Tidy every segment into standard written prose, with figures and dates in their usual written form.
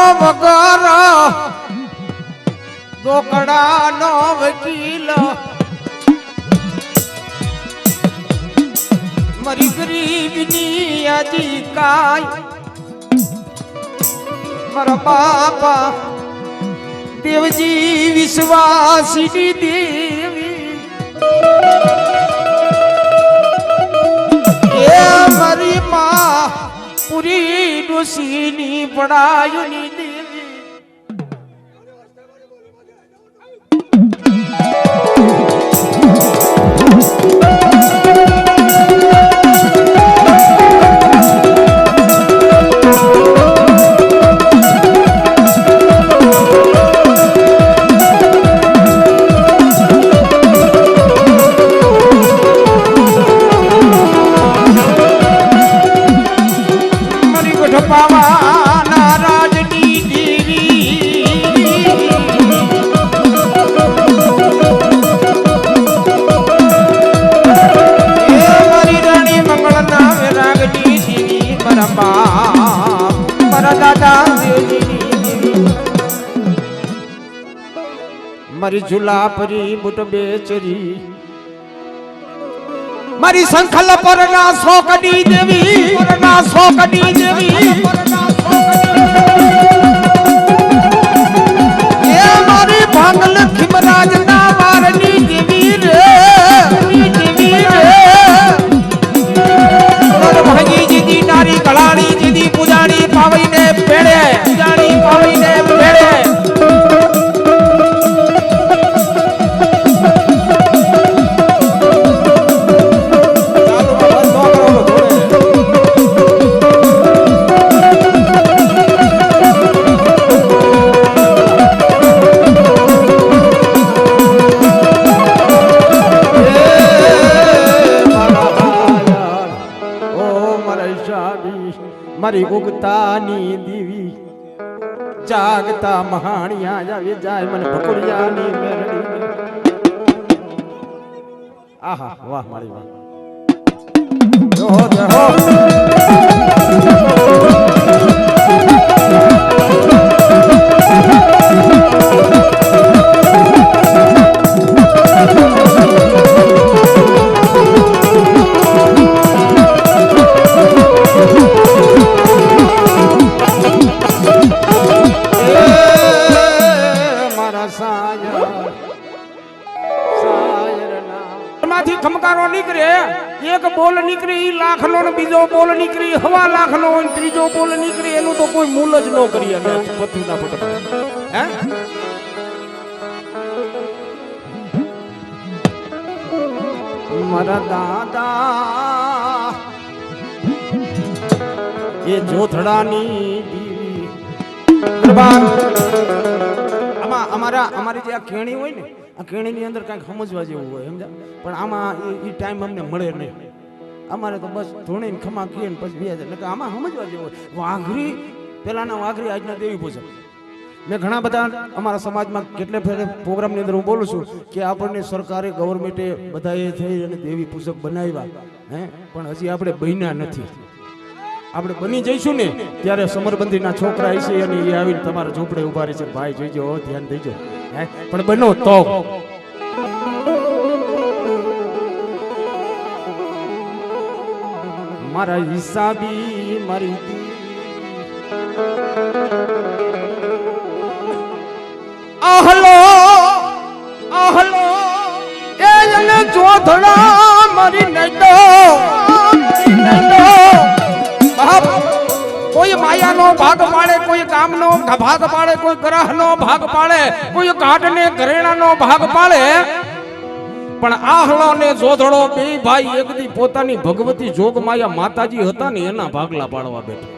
નો વગર રોકડાનો વકીલ મારી ગરીબની આજી કાય મારા બાપા દેવજી વિશ્વાસી દેવી એ મારી માં પૂરી ડોસીની પડાયુની દેવી મારી ઝુલા પરી બુટ બેચરી મારી સંખલ પર ના સોકડી દેવી એ મારી ભાંગલ ખિમરાજ ના વારની દેવી રે ભાગી જીદી નારી કળાણી જીદી પૂજાણી પાવીને પેડે મારી ઉગતાની દીવી જાગતા મહાણિયા જાવે જાય મને ભકુરિયાની મેરડી આહા વાહ મારી વાહ ખમકારો નીકળે એક બોલ નીકળી લાખનો ને બીજો બોલ નીકળી 1.5 લાખનો હોય ત્રીજો બોલ નીકળી એનું તો કોઈ મૂલ જ ન કરી અમે પથ્થરના પટક હે મારા દાદા એ જોથડાની દીવી અમારી જે આ કેણી હોય ને આ કેણીની અંદર કંઈક સમજવા જેવું હોય સમજા પણ આમાં એ ટાઈમ અમને મળે નહીં અમારે તો બસ ધોણીને ખમા કીએ ને પછી 2000 એટલે આમાં સમજવા જેવું હોય વાઘરી પેલાના વાઘરી આજના દેવી પૂજક મેં ઘણા બધા અમારા સમાજમાં કેટલે ફેરે પ્રોગ્રામની અંદર હું બોલું છું કે આપણને સરકારે ગવર્મેન્ટે બધાએ થઈ અને દેવી પૂજક બનાવ્યા હે પણ હજી આપણે બન્યા નથી આપણે બની જઈશું ને ત્યારે સમરબંધીના છોકરા છે અને એ આવીને તમારા ઝૂંપડે ઉભા રહેશે ભાઈ જોઈજો ધ્યાન દેજો હે પણ બનો તો મારા હિસાબી મારી આહલો એ જને જોધડા મારી નડો કોઈ માયાનો ભાગ પાડે કોઈ કામનો ભાગ પાડે કોઈ ગ્રહનો ભાગ પાડે કોઈ ઘાટને ઘરેણાનો ભાગ પાડે પણ આહલો ને જોધડો બે ભાઈ એકદી પોતાની ભગવતી જોગ માયા માતાજી હતા ને એના ભાગલા પાડવા બેઠા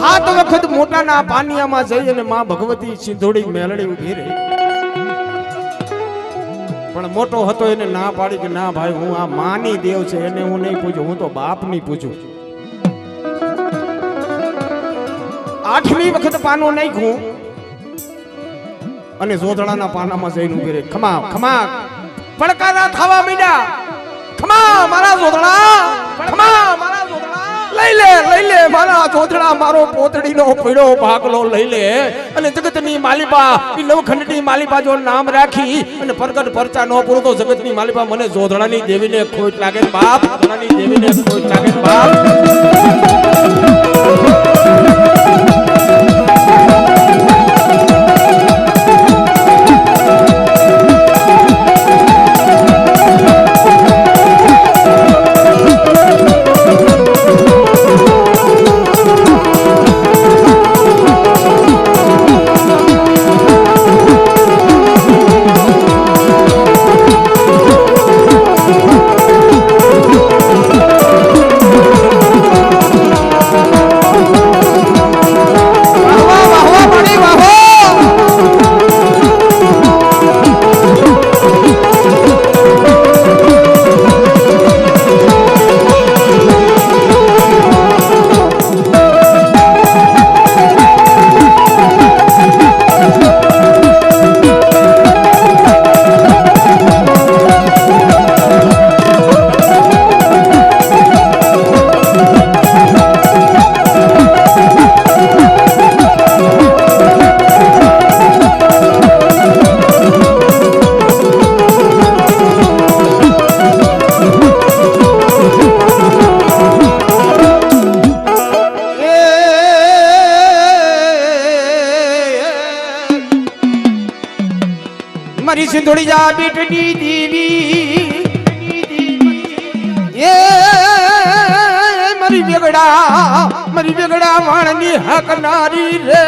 હાથ વખત મોટાના પાનિયામાં જઈ અને માં ભગવતી સિંધોડી મેલડી ઉભી રહી પણ મોટો હતો એને ના પાડી કે ના ભાઈ હું આ માની દેવ છે એને હું નહીં પૂછું હું તો બાપની પૂછું 8મી વખત પાનો નાખ્યું અને જોધડાના પાનામાં જઈને ઉભી રહી ખમા ખમા પડકારા થવા માંડ્યા ખમા મારા જોધડા ખમા મારા જોધડા લઈ લે મારા જોધડા મારો પોતડીનો પીળો ભાગલો લઈ લે અને જગતની માલિપા ઈ નવખંડની માલિપા જો નામ રાખી અને પ્રગટ પરચા નો પૂરો તો જગતની માલિપા મને જોધડાની દેવીને ખોટ લાગે બાપ, જોધડાની દેવીને ખોટ લાગે બાપ. મારી સિંધોડી જા બેટની દેવી એ મારી વેગડા વાણની હકનારી રે.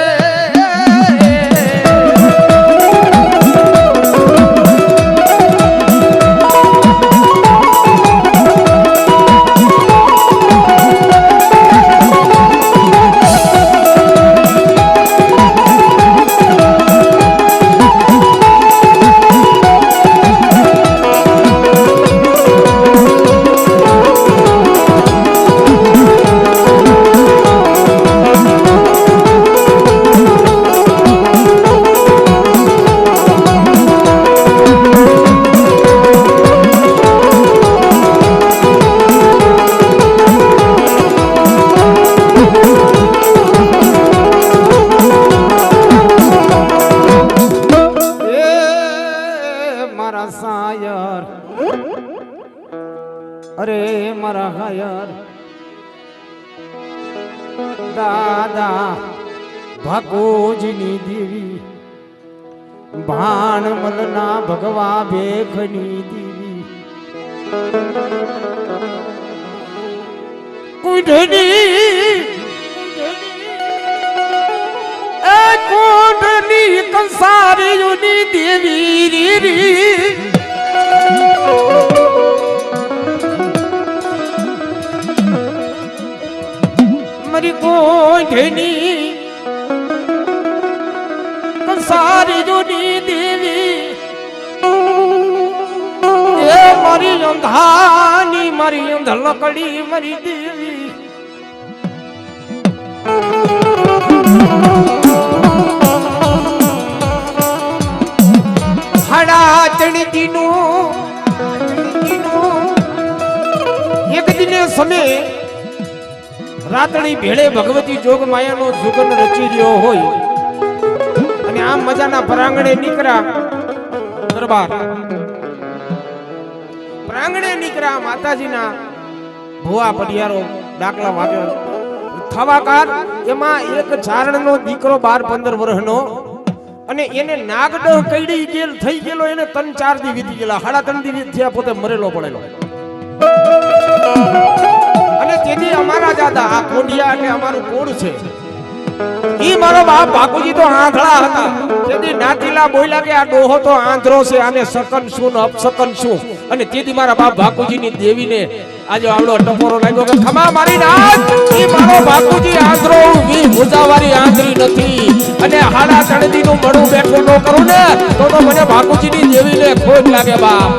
અરે મારા હાયર દાદા ભાગોજીની દેવી ભાણમલના ભગવા ભેખની દેવી કોટની કંસારીઓની દેવી રી મારી કોઠની કંસારી જોની દેવી એ મારી અંધાની મારી અંધલકડી મારી દેવી હાડા ચણજીનું એક દિને સમય રાતણી ભેળે ભગવતી જોગ માયાનો જુગન રચી રહ્યો હોય અને આમ મજાના પ્રાંગણે નીકળ્યા દરબાર પ્રાંગણે નીકળ્યા માતાજીના ભુવા પડિયારો ડાકલા વાગ્યો થવાકાર એમાં એક ચારણનો દીકરો 12-15 વર્ષનો અને એને નાગડો કઈડી ગેલ થઈ ગયેલો એને 3-4 દી વીતી ગયેલા 3.5 દી થયા પોતે મરેલો પડેલો અને તેથી અમારા દાદા આ કોડિયા એટલે અમારું કોડ છે ઈ મારો બાપ બાપુજી તો આંધળા હતા તેથી નાતીલા બોલ્યા કે આ ડોહો તો આંધળો છે આને સકન શું ને અપસકન શું અને તેથી મારા બાપ બાપુજીની દેવીને આજે આવડો ટપોરો લાગ્યો કે ખમા મારી નાથ ઈ મારો બાપુજી આંધળો વી ભુજાવારી આંધળી નથી અને હાડા તણદીનું મળું બેઠું ન કરું ને તો મને બાપુજીની દેવીને ખોટ લાગે બાપ.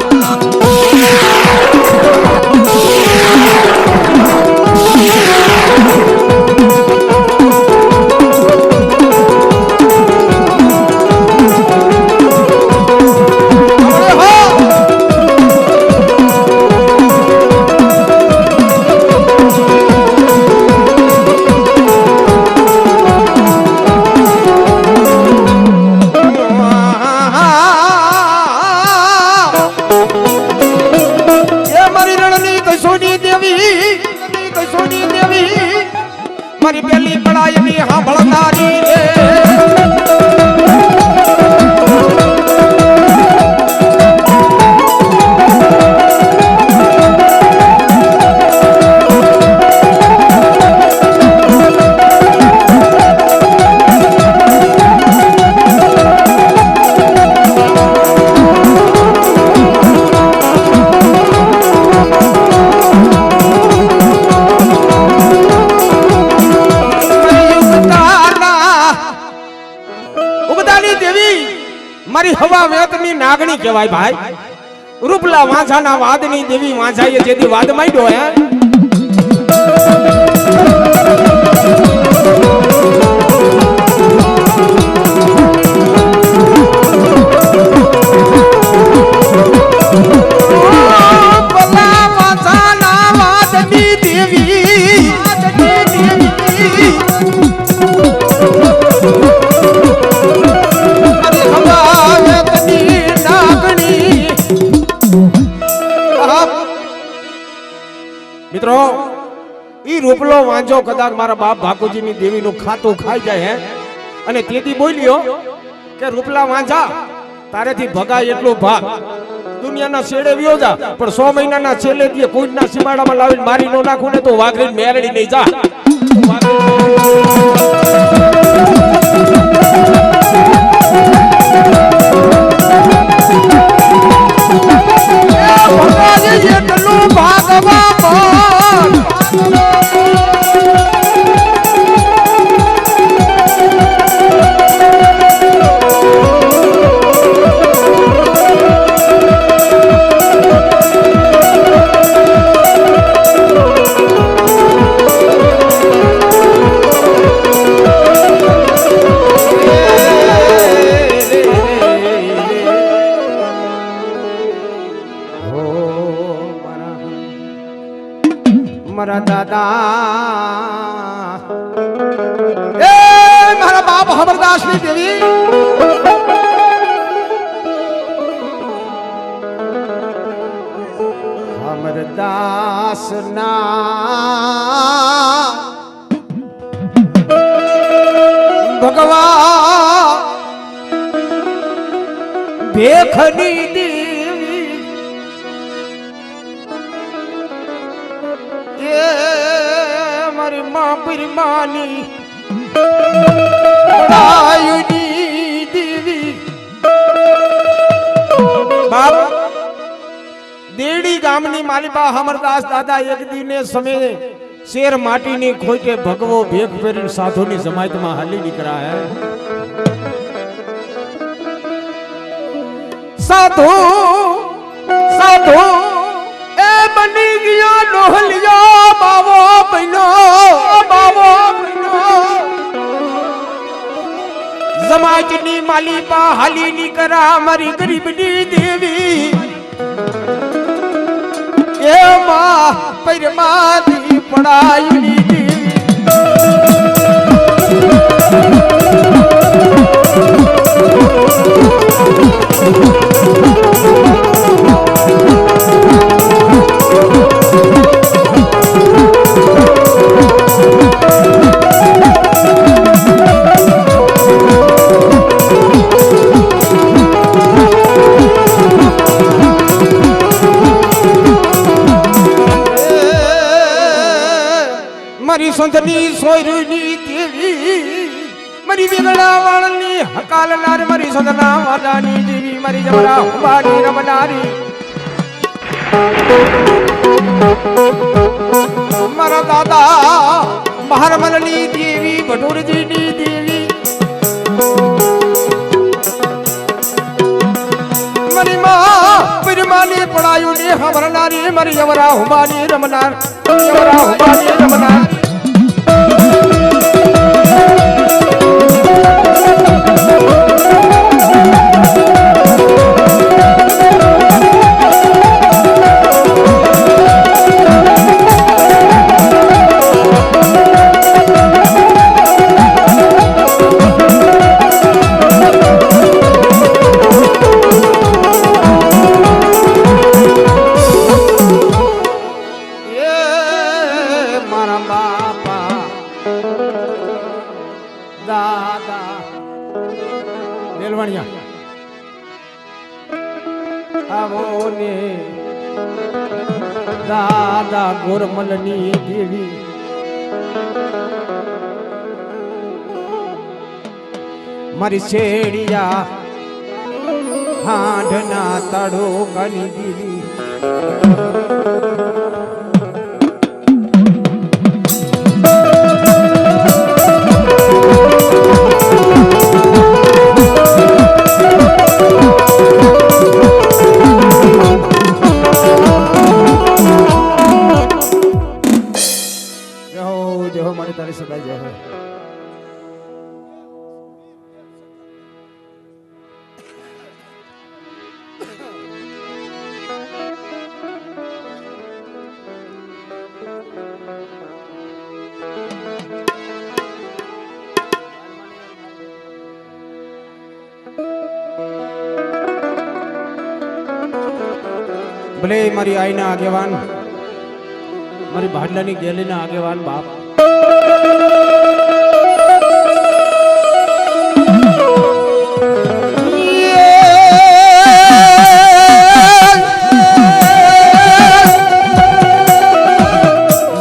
મારી હવા વેતની નાગણી કહેવાય ભાઈ. રૂપલા વાંઝાના વાદની દેવી વાંઝાએ જેથી વાદ માંડ્યો હે મિત્રો. ઈ રૂપલો વાંજો કદાચ મારા બાપ ભાકુજીની દેવીનું ખાતું ખાઈ જાય હે અને તેથી બોલ્યો કે રૂપલા વાંજા તારેથી ભગાય એટલો ભાગ દુનિયાના છેડે વ્યો જા પણ 100 મહિનાના છેલ્લે થી કોઈના સીમાડામાં લાવીને મારી નો નાખું ને તો વાઘરીને મેરડી નહીં જા. મારા દાદા એ મારા બાપ અમરદાસની દેવી અમરદાસ ના ભગવાન ભેખની મારી માં પીરમાની પડાયુની દેવી બાપ દેડી ગામની માલિબા અમરદાસ દાદા એક દિને સમયે શેર માટીની ખોટે ભગવો ભેખ ફેરીને સાધુની જમાયતમાં હાલી નીકળ્યા હે સાધુ સાધુ બની ગયો ડોહલિયો બાવો બનો જમાજની માલિપા હાલી નીકળા મારી ગરીબની દેવી એ માં પરમાથી પડાયુની દેવી મારી સંતની સોયરુની દેવી મારી વેગડા વાળની હકાલનાર મારી સંતના વાદાની દેવી મારી જમરા ઉબાની રમનારી મારા દાદા મહારમલની દેવી ભટુરજીની દેવી મારી માં પરમાની પડાયું ને હમરનારી મારી જમરા ઉબાની રમનાર જમરા ઉબાની રમનાર દાદા ગોરમલની દેવી મારી શેડિયા હાંડના તડોકાની દેવી ભલે મારી આઈના આગેવાન, મારી ભાડલાની ગેલીના આગેવાન બાપ,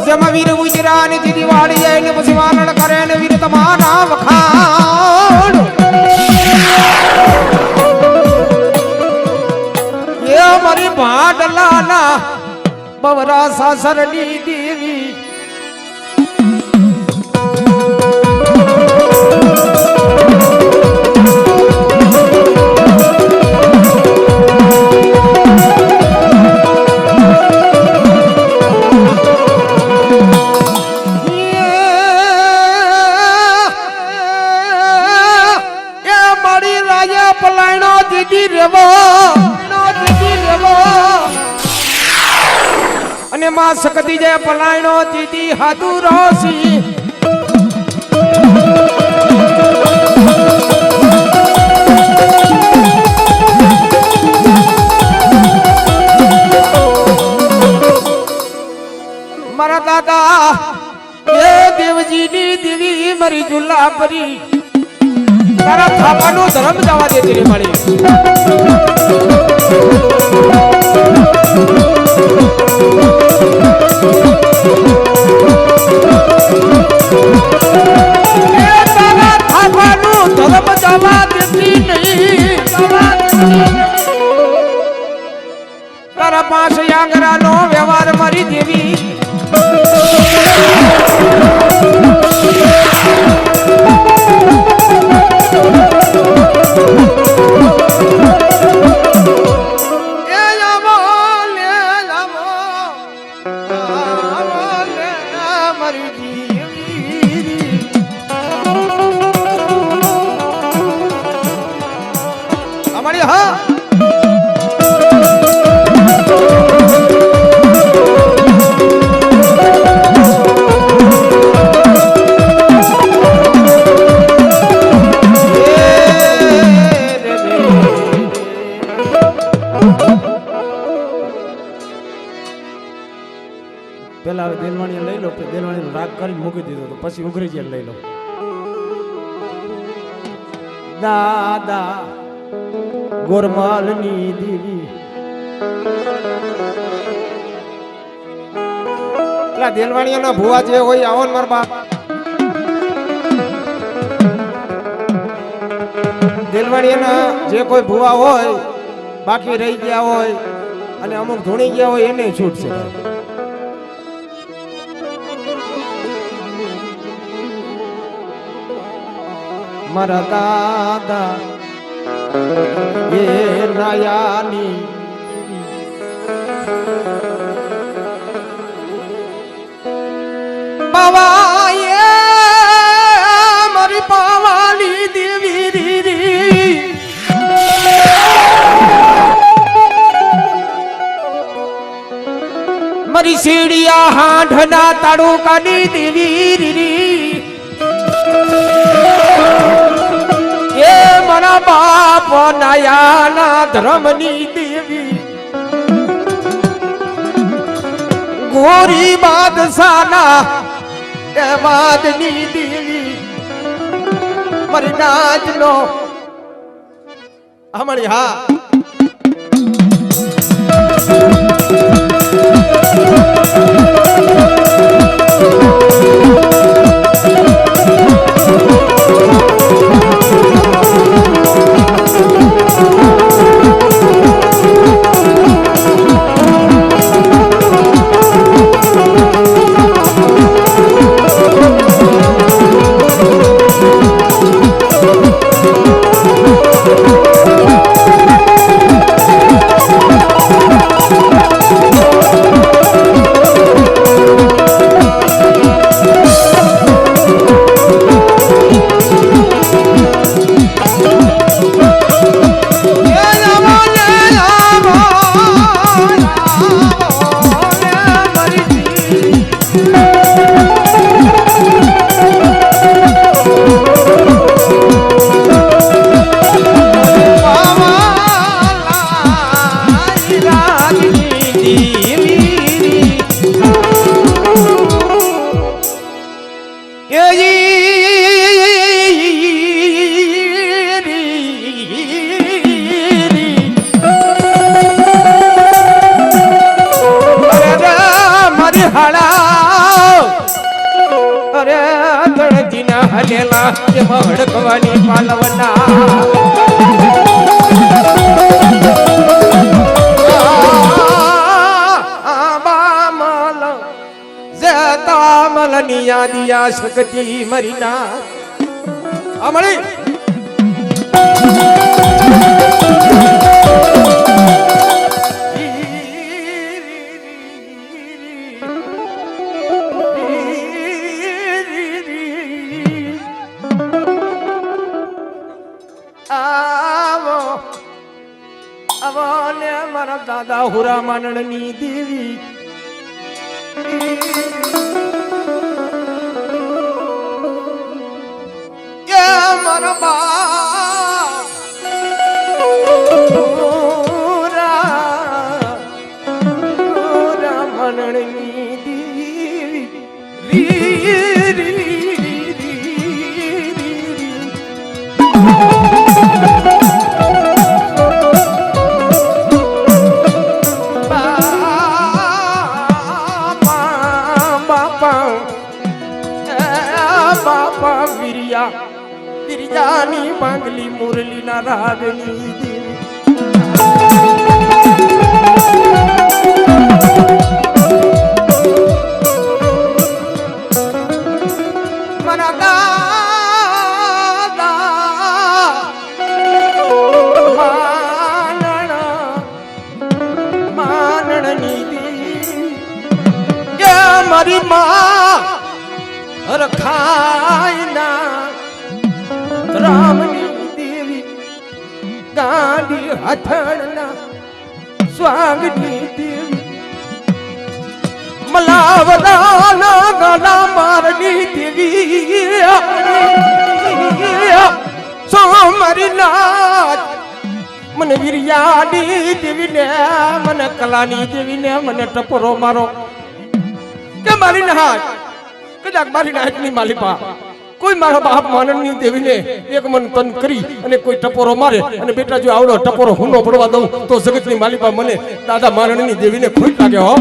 જમા વીર ગુજરાની દીદી વાળી આઈને પછી વાનડ કરે ને વીર તમારા વખાણ. એ મારી ભાડલાના બવરા સાસરની દેવી, પલાયણો દીદી રેવો અને માં શકતી જય પલાયણો દીદી હાથુ રોસી. મારા દાદા એ દેવજીની દેવી મારી ઝુલા પરી, તારા થાપાનો ધર્મ જવા દે તેરી માળી. તારા થાપાનો ધર્મ જવા દેતી નહીં. તારા પાસે આંગરાનો વ્યવહાર મારી દેવી, અમારી હા પેલા દેલવાણી લઈ લો, દેલવાણી રાગ કરીને મૂકી દીધો તો પછી ઉઘરી લઈ લો. દાદા ગોરમાલની દેવી, પેલા દેલવાણીના ભુવા જે હોય આવો ને મારા બાપ. દેલવાણીના જે કોઈ ભુવા હોય બાકી રહી ગયા હોય અને અમુક ધૂણી ગયા હોય એને છૂટ છે. મારા દાદા એ નાયાની બાવાએ મારી પાવાલી દેવી રી, મારી સીડિયા હાંઢના તાડુકાની દેવી રી, એ મારા બાપ નાયાના ધર્મની દેવી, ગોરી બાદશાહના એ વાદની દેવી, મારી નાચનો અમારી હા એમાં હડકવાની પાલવના મલની યાદિયા શક્તિ મરીના અમળી આવો આવો ને મારા દાદા હુરા માનણની દેવી મારા બા મનણની બાપા વીરિયા गिरजानी बांगली मुरली ना रागनी देवी मना दादा माननी देवी क्या मारी माँ रखायना रामनी देवी गांधी हथड़ना स्वागनी देवी मलावदाना गला मारनी देवी सोमरी नाथ मन वीरियानी देवी ने मन कलानी देवी ने मन टपरो मारो के मारी नाथ कदाक मारी नाथ ની માલિપા કોઈ મારા બાપ માનણની દેવીને એક મન તન કરી અને કોઈ ટપોરો મારે અને બેટા જો આવડો ટપોરો હુનો પડવા દઉં તો જગતની માલિપા મને દાદા માનણની દેવીને ખોટ લાગે હો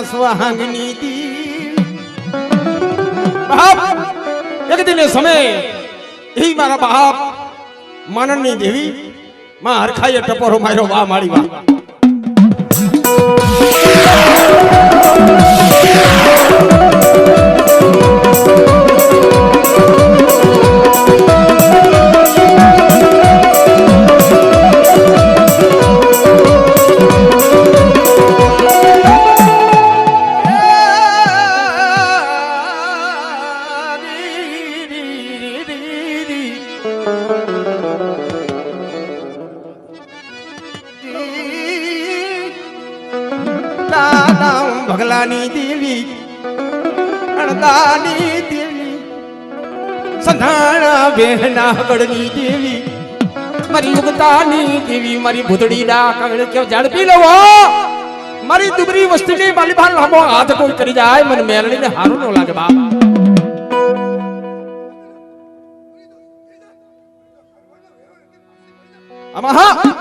સ્વાંગની દી બાપ એક દિને સમય એ મારા બાપ માનણની દેવી માં હરખાઈએ ટપોરો માર્યો વાહ મારી વાહ ભગલાની દેવી અણદાની દેવી સંધાણા બેહના ગળની દેવી મારી યુગતાની દેવી મારી ભૂતડી ના કણ કે ઝડપી લવો મારી દુબરી વસ્તીની માલી ભાલ લાંબો હાથ કોઈ કરી જાય મને મેલડીને હારું ન લાગે બાપ આમાં હા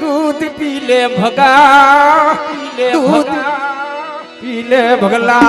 दूध पी ले भगा दूध पी ले भगला